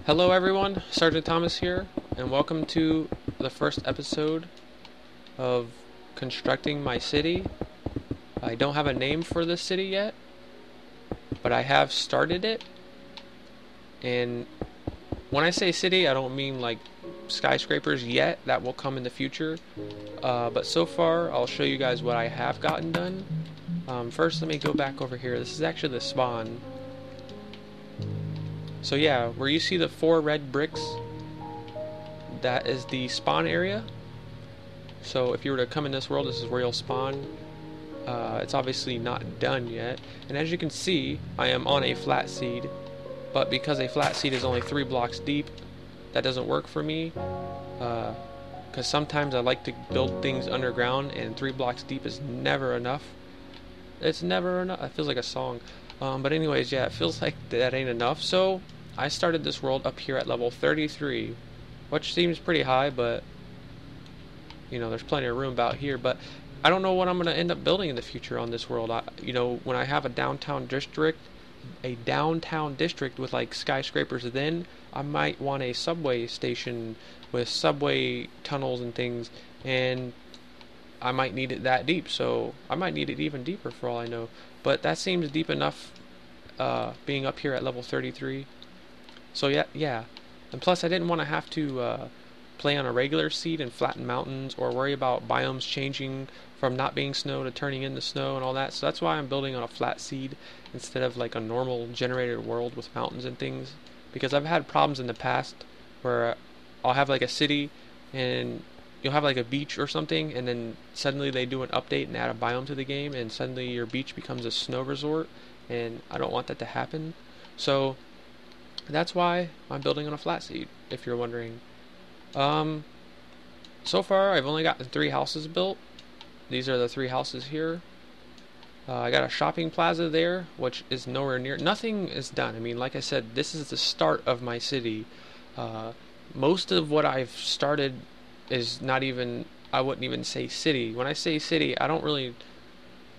Hello everyone, Sergeant Thomas here, and welcome to the first episode of constructing my city. I don't have a name for this city yet, but I have started it, and when I say city, I don't mean like skyscrapers yet. That will come in the future, but so far I'll show you guys what I have gotten done. First, let me go back over here. This is actually the spawn. So yeah, where you see the 4 red bricks, that is the spawn area. So if you were to come in this world, this is where you'll spawn. It's obviously not done yet, and as you can see, I am on a flat seed, but because a flat seed is only 3 blocks deep, that doesn't work for me, because sometimes I like to build things underground, and 3 blocks deep is never enough. It's never enough. It feels like a song. But anyways, yeah, it feels like that ain't enough, so I started this world up here at level 33, which seems pretty high, but you know, there's plenty of room about here. But I don't know what I'm going to end up building in the future on this world. When I have a downtown district with like skyscrapers, then I might want a subway station with subway tunnels and things, and I might need it that deep, so I might need it even deeper for all I know. But that seems deep enough, being up here at level 33. So yeah. And plus I didn't want to have to play on a regular seed and flatten mountains, or worry about biomes changing from not being snow to turning into snow and all that. So that's why I'm building on a flat seed instead of like a normal generated world with mountains and things. Because I've had problems in the past where I'll have like a city and you'll have like a beach or something, and then suddenly they do an update and add a biome to the game, and suddenly your beach becomes a snow resort, and I don't want that to happen. So that's why I'm building on a flat seed, if you're wondering. So far I've only gotten 3 houses built. These are the 3 houses here. I got a shopping plaza there, which is nowhere near. Nothing is done. I mean, like I said, this is the start of my city. Most of what I've started is not even, I wouldn't even say city. When I say city, I don't really,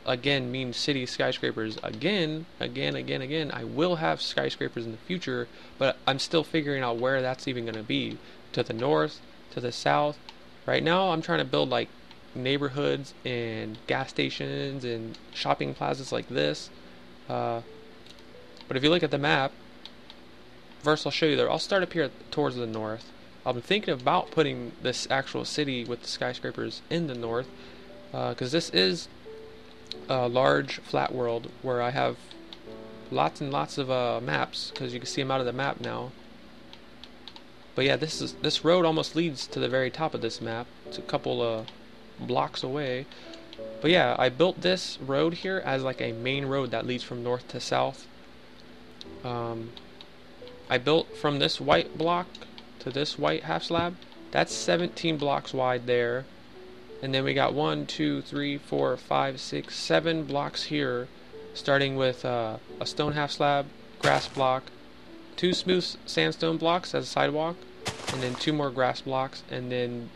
again, mean city skyscrapers. Again, I will have skyscrapers in the future, but I'm still figuring out where that's even going to be. To the north, to the south. Right now, I'm trying to build like neighborhoods and gas stations and shopping plazas like this. But if you look at the map, first I'll show you there. I'll start up here towards the north. I'm thinking about putting this actual city with the skyscrapers in the north, because this is a large flat world where I have lots and lots of maps, because you can see them out of the map now. But yeah, this road almost leads to the very top of this map. It's a couple blocks away. But yeah, I built this road here as like a main road that leads from north to south. I built from this white block to this white half slab. That's 17 blocks wide there. And then we got 1, 2, 3, 4, 5, 6, 7 blocks here, starting with a stone half slab, grass block, 2 smooth sandstone blocks as a sidewalk, and then 2 more grass blocks, and then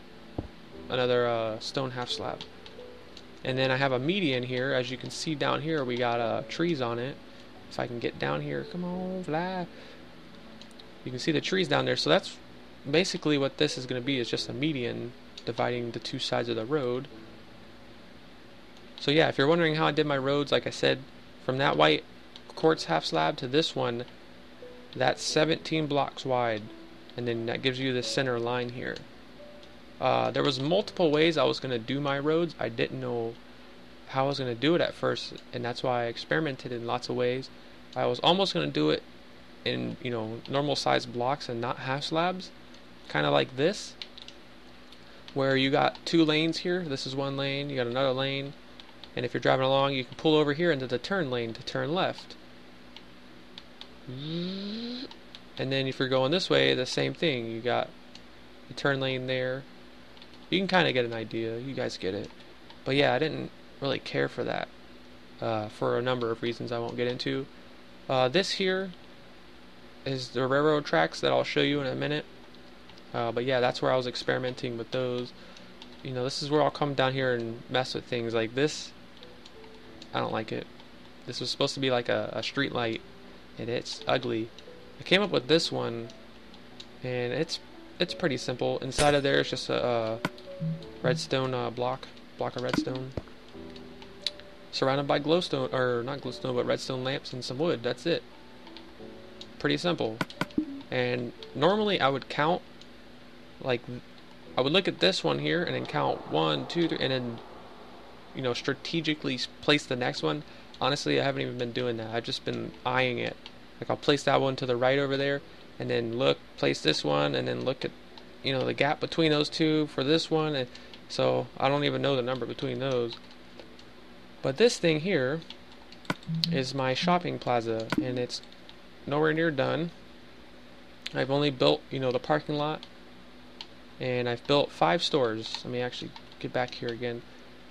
another stone half slab. And then I have a median here. As you can see down here, we got trees on it. If I can get down here, come on, fly. You can see the trees down there. So that's basically what this is going to be, is just a median dividing the 2 sides of the road. So yeah, if you're wondering how I did my roads, like I said, from that white quartz half slab to this one, that's 17 blocks wide, and then that gives you the center line here. There was multiple ways I was going to do my roads. I didn't know how I was going to do it at first, and that's why I experimented in lots of ways. I was almost going to do it in, normal sized blocks and not half slabs, kind of like this, where you got 2 lanes here. This is 1 lane, you got another lane, and if you're driving along, you can pull over here into the turn lane to turn left. And then if you're going this way, the same thing. You got the turn lane there. You can kind of get an idea. You guys get it. But yeah, I didn't really care for that, for a number of reasons I won't get into. This here is the railroad tracks that I'll show you in a minute. But yeah, that's where I was experimenting with those. This is where I'll come down here and mess with things like this. I don't like it. This was supposed to be like a street light, and it's ugly. I came up with this one and it's pretty simple. Inside of there is just a redstone block of redstone, surrounded by glowstone, or not glowstone, but redstone lamps and some wood. That's it. Pretty simple. And normally I would count, like, I would look at this one here and then count 1, 2, 3, and then, you know, strategically place the next one. Honestly, I haven't even been doing that. I've just been eyeing it. Like, I'll place that one to the right over there, and then place this one, and then look at, you know, the gap between those two for this one. And so I don't even know the number between those. But this thing here is my shopping plaza, and it's nowhere near done. I've only built, you know, the parking lot, and I've built 5 stores. Let me actually get back here again.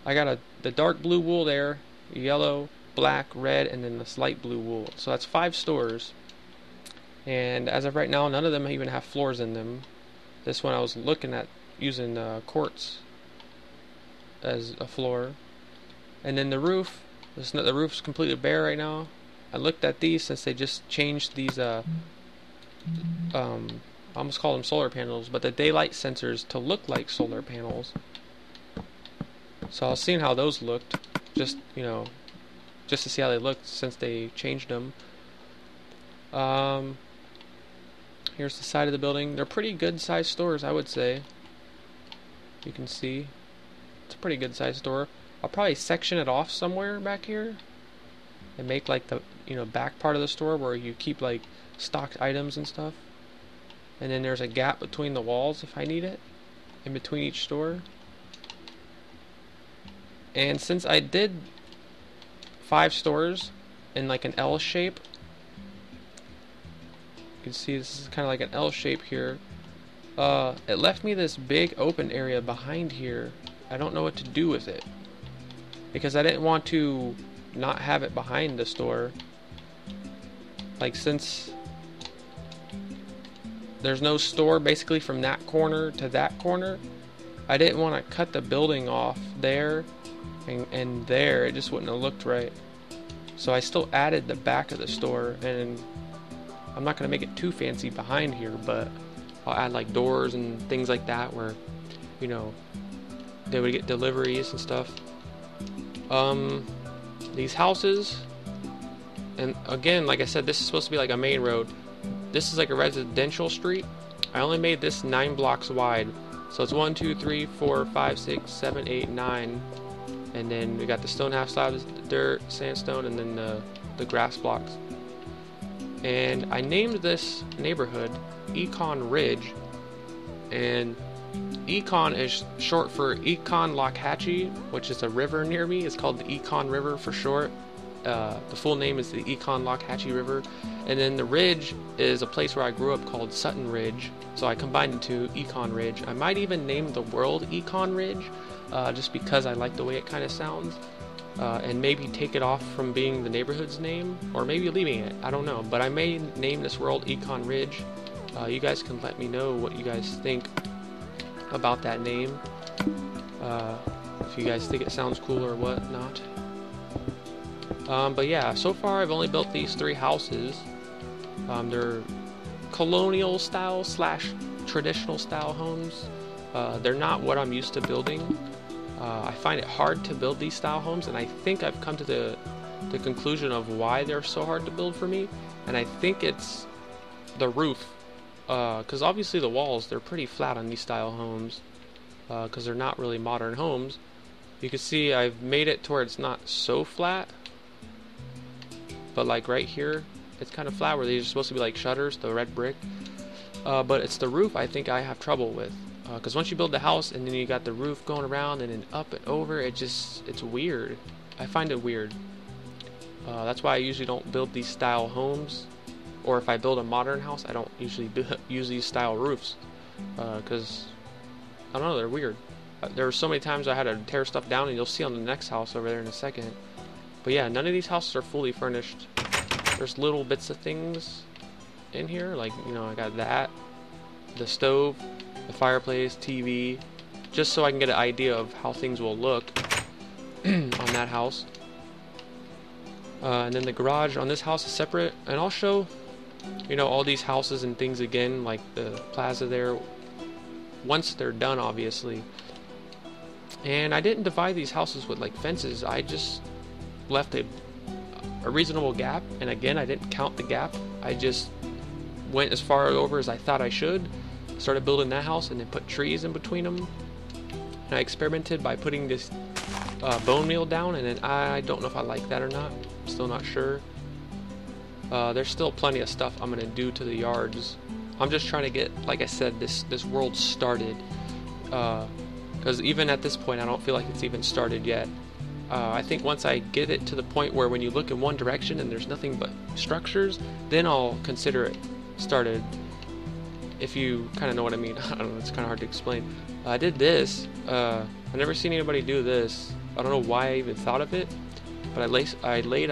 I got the dark blue wool there, yellow, black, red, and then this light blue wool. So that's 5 stores. And as of right now, none of them even have floors in them. This one I was looking at using quartz as a floor. And then the roof, the roof's completely bare right now. I looked at these since they just changed these I almost call them solar panels, but the daylight sensors to look like solar panels. So I was seeing how those looked, just, you know, just to see how they looked since they changed them. Here's the side of the building. They're pretty good sized stores, I would say. You can see it's a pretty good sized store. I'll probably section it off somewhere back here and make like the, you know, back part of the store where you keep like stocked items and stuff. And then there's a gap between the walls if I need it, in between each store. And since I did 5 stores in like an L shape, you can see this is kind of like an L shape here. It left me this big open area behind here. I don't know what to do with it, because I didn't want to not have it behind the store. Like, since there's no store basically from that corner to that corner, I didn't want to cut the building off there and there. It just wouldn't have looked right. So I still added the back of the store, and I'm not going to make it too fancy behind here, but I'll add like doors and things like that where, you know, they would get deliveries and stuff. These houses, and again, like I said, this is supposed to be like a main road. This is like a residential street. I only made this 9 blocks wide, so it's 1, 2, 3, 4, 5, 6, 7, 8, 9, and then we got the stone half slabs, the dirt, sandstone, and then the grass blocks. And I named this neighborhood Econ Ridge, and Econ is short for Econ Lockhatchee, which is a river near me. It's called the Econ River for short. The full name is the Econ Lockhatchee River. And then the ridge is a place where I grew up called Sutton Ridge, so I combined it to Econ Ridge. I might even name the world Econ Ridge, just because I like the way it kind of sounds, and maybe take it off from being the neighborhood's name, or maybe leaving it, I don't know. But I may name this world Econ Ridge. You guys can let me know what you guys think about that name, if you guys think it sounds cool or whatnot. But yeah, so far I've only built these 3 houses. They're colonial style / traditional style homes. They're not what I'm used to building. I find it hard to build these style homes, and I think I've come to the conclusion of why they're so hard to build for me. And I think it's the roof, because obviously the walls, they're pretty flat on these style homes, because they're not really modern homes. You can see I've made it to where it's not so flat, but like right here it's kind of flat where these are supposed to be like shutters, the red brick. But it's the roof I think I have trouble with, because once you build the house and then you got the roof going around and then up and over, it's weird. I find it weird. That's why I usually don't build these style homes, or if I build a modern house, I don't usually use these style roofs, because I don't know, they're weird. There were so many times I had to tear stuff down, and you'll see on the next house over there in a second. But yeah, none of these houses are fully furnished. There's little bits of things in here, like, you know, I got that, the stove, the fireplace, TV, just so I can get an idea of how things will look on that house. And then the garage on this house is separate, and I'll show you know, all these houses and things again, like the plaza there, once they're done, obviously. And I didn't divide these houses with like fences. I just left a reasonable gap, and again, I didn't count the gap. I just went as far over as I thought I should, started building that house, and then put trees in between them. And I experimented by putting this bone meal down, and then I don't know if I like that or not. I'm still not sure. There's still plenty of stuff I'm gonna do to the yards. I'm just trying to get, like I said, this world started. Because even at this point, I don't feel like it's even started yet. I think once I get it to the point where when you look in one direction and there's nothing but structures, then I'll consider it started. If you kind of know what I mean. I don't know, it's kind of hard to explain. I did this. I've never seen anybody do this. I don't know why I even thought of it, but I laid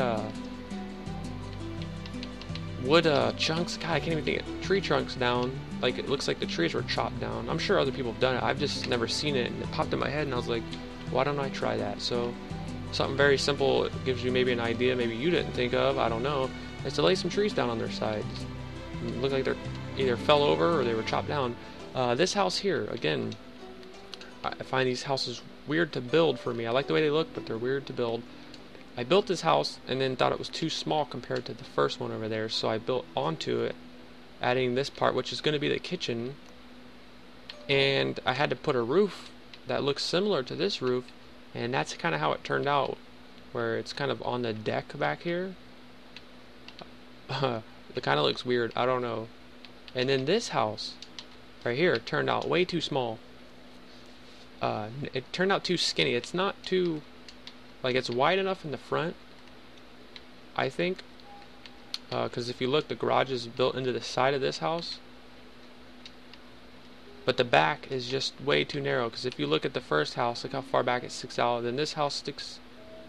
wood chunks. God, I can't even think of tree trunks down. Like, it looks like the trees were chopped down. I'm sure other people have done it. I've just never seen it, and it popped in my head, and I was like, why don't I try that? So something very simple, it gives you maybe an idea maybe you didn't think of, I don't know, is to lay some trees down on their sides. It look like they're either fell over or they were chopped down. This house here, again, I find these houses weird to build for me. I like the way they look, but they're weird to build. I built this house and then thought it was too small compared to the first one over there, so I built onto it, adding this part, which is going to be the kitchen. And I had to put a roof that looks similar to this roof, and that's kind of how it turned out, where it's kind of on the deck back here. It kind of looks weird, I don't know. And then this house right here turned out way too small. It turned out too skinny. It's not too, like, it's wide enough in the front, I think, because if you look, the garage is built into the side of this house, but the back is just way too narrow. Because if you look at the first house, look how far back it sticks out, then this house sticks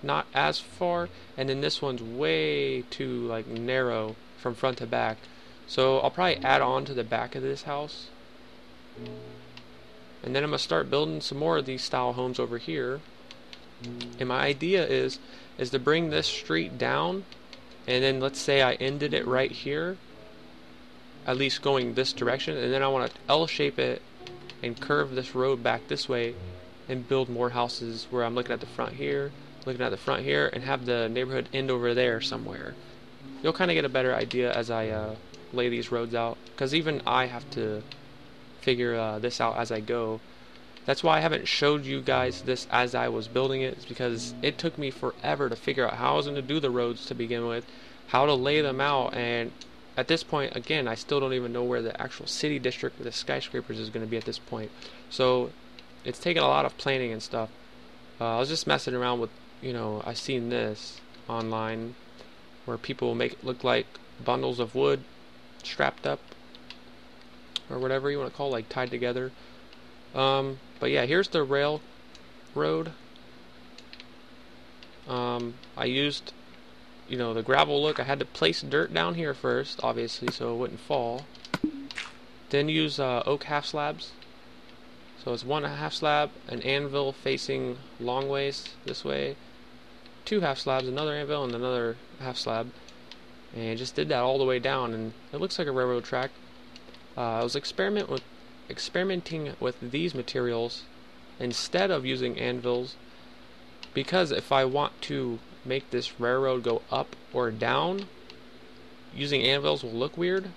not as far, and then this one's way too, like, narrow from front to back. So I'll probably add on to the back of this house, and then I'm gonna start building some more of these style homes over here. And my idea is to bring this street down, and then let's say I ended it right here, at least going this direction, and then I want to L-shape it and curve this road back this way and build more houses where I'm looking at the front here, looking at the front here, and have the neighborhood end over there somewhere. You'll kind of get a better idea as I lay these roads out, because even I have to figure this out as I go. That's why I haven't showed you guys this as I was building it. It's because it took me forever to figure out how I was going to do the roads to begin with, how to lay them out, and at this point, again, I still don't even know where the actual city district with the skyscrapers is going to be at this point. So it's taken a lot of planning and stuff. I was just messing around with, you know, I've seen this online where people make it look like bundles of wood strapped up or whatever you want to call it, like tied together. But yeah, here's the railroad. I used, you know, the gravel look. I had to place dirt down here first, obviously, so it wouldn't fall. Then use oak half slabs. So it's one half slab, an anvil facing long ways this way, two half slabs, another anvil, and another half slab. And just did that all the way down, and it looks like a railroad track. I was experimenting with these materials instead of using anvils, because if I want to make this railroad go up or down, using anvils will look weird.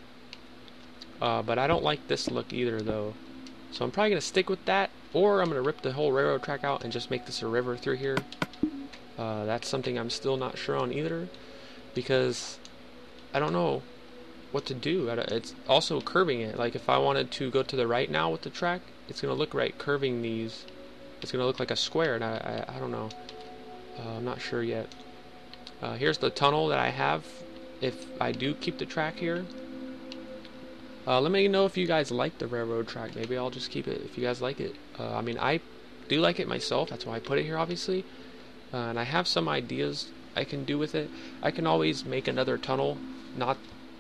But I don't like this look either, though. So I'm probably going to stick with that, or I'm going to rip the whole railroad track out and just make this a river through here. That's something I'm still not sure on either, because I don't know what to do. It's also curving it. Like, if I wanted to go to the right now with the track, it's going to look right curving these. It's going to look like a square, and I don't know. I'm not sure yet. Here's the tunnel that I have if I do keep the track here. Let me know if you guys like the railroad track. Maybe I'll just keep it if you guys like it. I mean, I do like it myself. That's why I put it here, obviously. And I have some ideas I can do with it. I can always make another tunnel.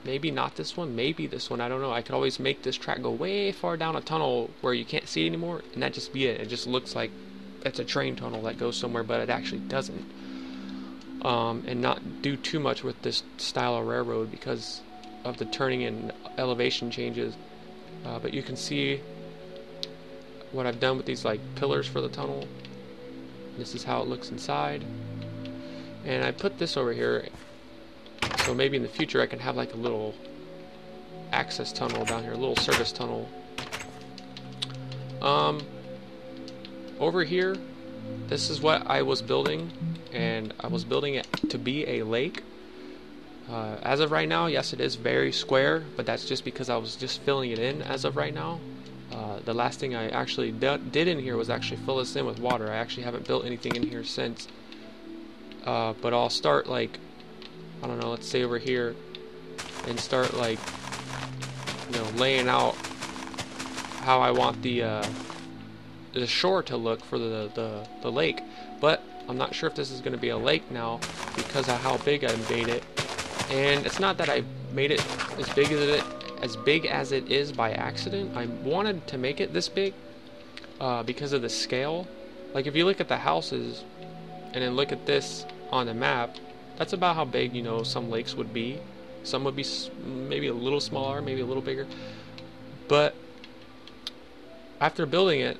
Maybe not this one, maybe this one, I don't know. I could always make this track go way far down a tunnel where you can't see it anymore, and that just be it. It just looks like it's a train tunnel that goes somewhere, but it actually doesn't. And not do too much with this style of railroad, because of the turning and elevation changes. But you can see what I've done with these like pillars for the tunnel. This is how it looks inside. And I put this over here so maybe in the future I can have like a little access tunnel down here, a little service tunnel. Over here, this is what I was building, and I was building it to be a lake. As of right now, yes, it is very square, but that's just because I was just filling it in as of right now. The last thing I actually did in here was actually fill this in with water. I actually haven't built anything in here since. But I'll start like, I don't know, let's say over here, and start like, you know, laying out how I want the shore to look for the lake. But I'm not sure if this is going to be a lake now because of how big I made it. And it's not that I made it as big as it is by accident. I wanted to make it this big because of the scale. Like if you look at the houses and then look at this on the map, that's about how big, you know, some lakes would be. Some would be maybe a little smaller, maybe a little bigger. But after building it,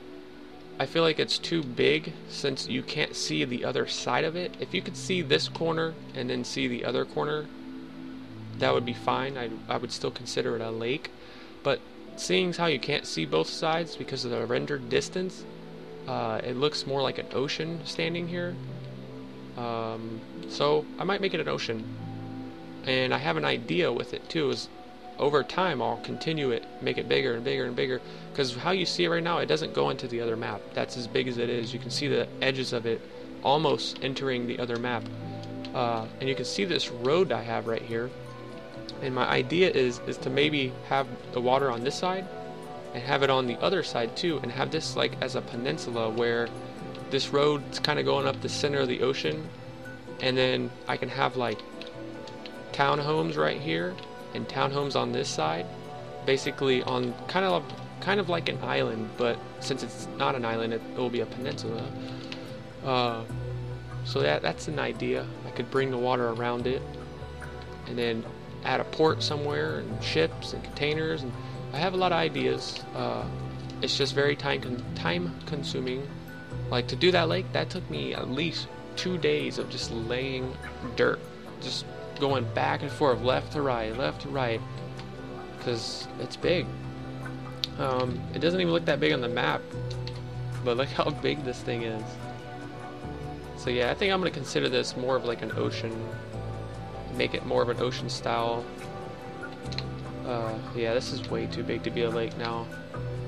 I feel like it's too big since you can't see the other side of it. If you could see this corner and then see the other corner, that would be fine. I would still consider it a lake. But seeing how you can't see both sides because of the rendered distance, it looks more like an ocean standing here. So I might make it an ocean. And I have an idea with it too, is over time I'll continue it, make it bigger and bigger and bigger, because how you see it right now, it doesn't go into the other map. That's as big as it is. You can see the edges of it almost entering the other map. And you can see this road I have right here. And my idea is to maybe have the water on this side and have it on the other side too, and have this like as a peninsula where this road's kind of going up the center of the ocean, and then I can have like townhomes right here and townhomes on this side, basically on kind of like an island, but since it's not an island, it will be a peninsula. So that's an idea. I could bring the water around it and then add a port somewhere and ships and containers, and I have a lot of ideas. It's just very time consuming. Like to do that lake, that took me at least 2 days of just laying dirt, just going back and forth, left to right, because it's big. It doesn't even look that big on the map, but look how big this thing is. So yeah, I think I'm going to consider this more of like an ocean, make it more of an ocean style. Yeah, this is way too big to be a lake now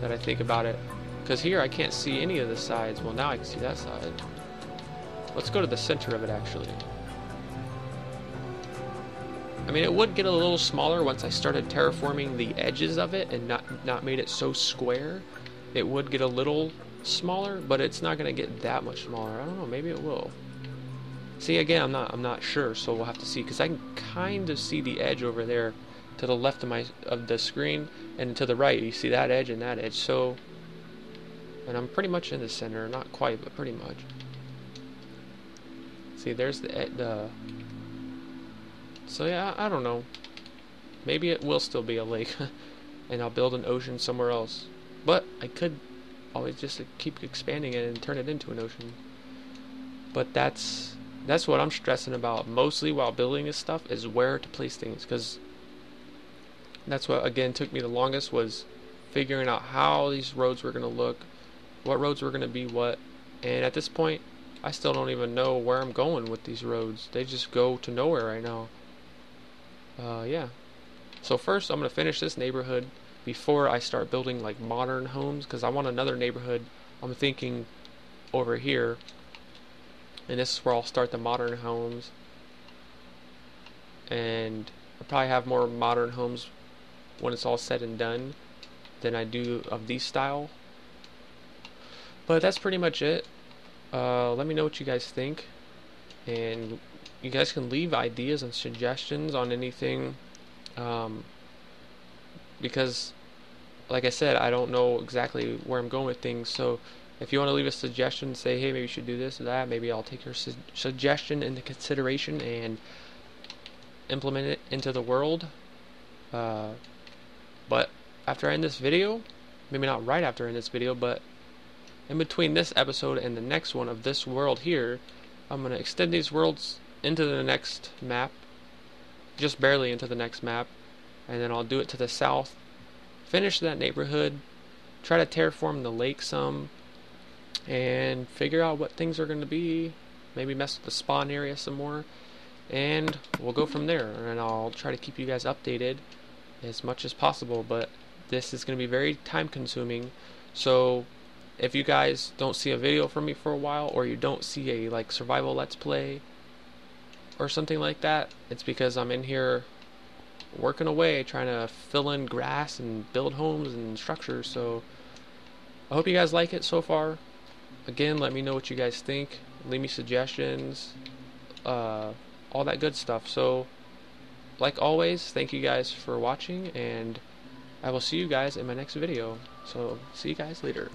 that I think about it, because here I can't see any of the sides. Well, now I can see that side. Let's go to the center of it actually. I mean, it would get a little smaller once I started terraforming the edges of it and not made it so square. It would get a little smaller, but it's not going to get that much smaller. I don't know, maybe it will. See, again, I'm not sure, so we'll have to see, because I can kind of see the edge over there to the left of the screen, and to the right you see that edge and that edge. So, and I'm pretty much in the center, not quite, but pretty much. See, there's the so yeah, I don't know. Maybe it will still be a lake, and I'll build an ocean somewhere else. But I could always just keep expanding it and turn it into an ocean. But that's what I'm stressing about mostly while building this stuff, is where to place things, because that's what again took me the longest, was figuring out how these roads were going to look, what roads were going to be what. And at this point I still don't even know where I'm going with these roads. They just go to nowhere right now. Yeah. So first I'm going to finish this neighborhood before I start building like modern homes, because I want another neighborhood. I'm thinking over here, and this is where I'll start the modern homes, and I'll probably have more modern homes when it's all said and done than I do of these style. But that's pretty much it. Let me know what you guys think, and you guys can leave ideas and suggestions on anything, because like I said, I don't know exactly where I'm going with things. So if you want to leave a suggestion, say hey, maybe you should do this or that, maybe I'll take your suggestion into consideration and implement it into the world. But after I end this video, maybe not right after I end this video, but in between this episode and the next one of this world here, I'm going to extend these worlds into the next map, just barely into the next map, and then I'll do it to the south, finish that neighborhood, try to terraform the lake some, and figure out what things are going to be, maybe mess with the spawn area some more, and we'll go from there. And I'll try to keep you guys updated as much as possible, but this is going to be very time consuming, so if you guys don't see a video from me for a while, or you don't see a like survival let's play or something like that, it's because I'm in here working away trying to fill in grass and build homes and structures. So I hope you guys like it so far. Again, let me know what you guys think, leave me suggestions, all that good stuff. So like always, thank you guys for watching, and I will see you guys in my next video. So see you guys later.